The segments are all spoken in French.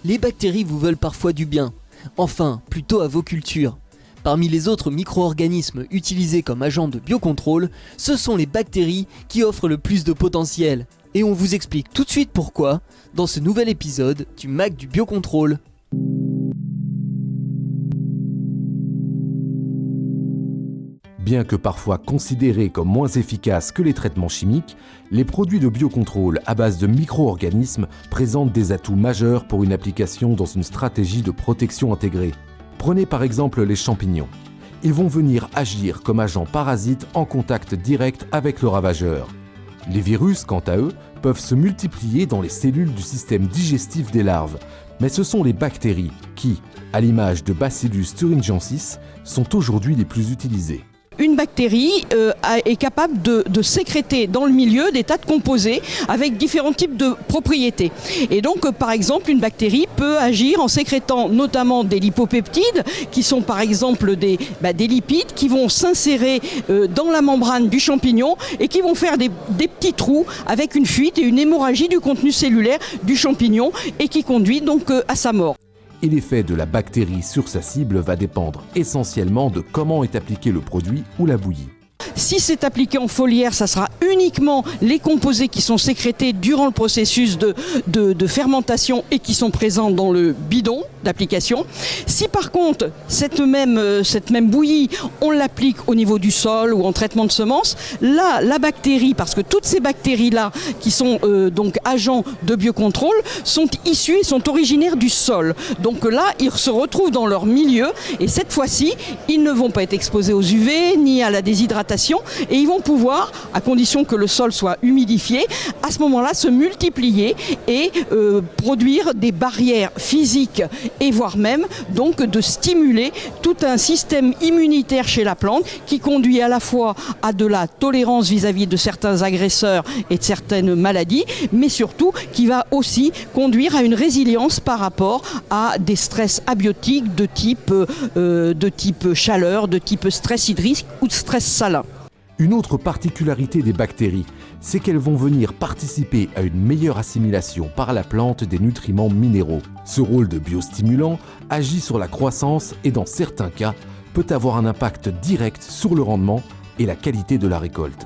Les bactéries vous veulent parfois du bien. Enfin, plutôt à vos cultures. Parmi les autres micro-organismes utilisés comme agents de biocontrôle, ce sont les bactéries qui offrent le plus de potentiel. Et on vous explique tout de suite pourquoi dans ce nouvel épisode du MAC du biocontrôle. Bien que parfois considérés comme moins efficaces que les traitements chimiques, les produits de biocontrôle à base de micro-organismes présentent des atouts majeurs pour une application dans une stratégie de protection intégrée. Prenez par exemple les champignons. Ils vont venir agir comme agents parasites en contact direct avec le ravageur. Les virus, quant à eux, peuvent se multiplier dans les cellules du système digestif des larves, mais ce sont les bactéries qui, à l'image de Bacillus thuringiensis, sont aujourd'hui les plus utilisées. Une bactérie est capable de sécréter dans le milieu des tas de composés avec différents types de propriétés. Et donc, par exemple, une bactérie peut agir en sécrétant notamment des lipopeptides, qui sont par exemple des lipides qui vont s'insérer dans la membrane du champignon et qui vont faire des petits trous avec une fuite et une hémorragie du contenu cellulaire du champignon et qui conduit donc à sa mort. Et l'effet de la bactérie sur sa cible va dépendre essentiellement de comment est appliqué le produit ou la bouillie. Si c'est appliqué en foliaire, ça sera uniquement les composés qui sont sécrétés durant le processus de fermentation et qui sont présents dans le bidon d'application. Si par contre, cette même bouillie, on l'applique au niveau du sol ou en traitement de semences, là, la bactérie, parce que toutes ces bactéries-là, qui sont donc agents de biocontrôle, sont issues et sont originaires du sol. Donc là, ils se retrouvent dans leur milieu et cette fois-ci, ils ne vont pas être exposés aux UV ni à la déshydratation et ils vont pouvoir, à condition que le sol soit humidifié, à ce moment-là se multiplier et produire des barrières physiques et voire même donc de stimuler tout un système immunitaire chez la plante qui conduit à la fois à de la tolérance vis-à-vis de certains agresseurs et de certaines maladies, mais surtout qui va aussi conduire à une résilience par rapport à des stress abiotiques de type chaleur, de type stress hydrique ou de stress salin. Une autre particularité des bactéries, c'est qu'elles vont venir participer à une meilleure assimilation par la plante des nutriments minéraux. Ce rôle de biostimulant agit sur la croissance et dans certains cas peut avoir un impact direct sur le rendement et la qualité de la récolte.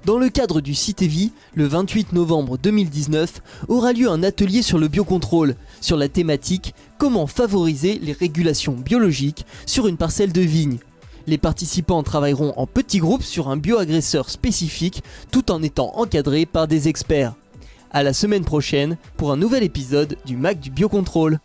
Dans le cadre du CITEVI, le 28 novembre 2019, aura lieu un atelier sur le biocontrôle, sur la thématique « Comment favoriser les régulations biologiques sur une parcelle de vigne ». Les participants travailleront en petits groupes sur un bioagresseur spécifique, tout en étant encadrés par des experts. À la semaine prochaine pour un nouvel épisode du MAC du biocontrôle.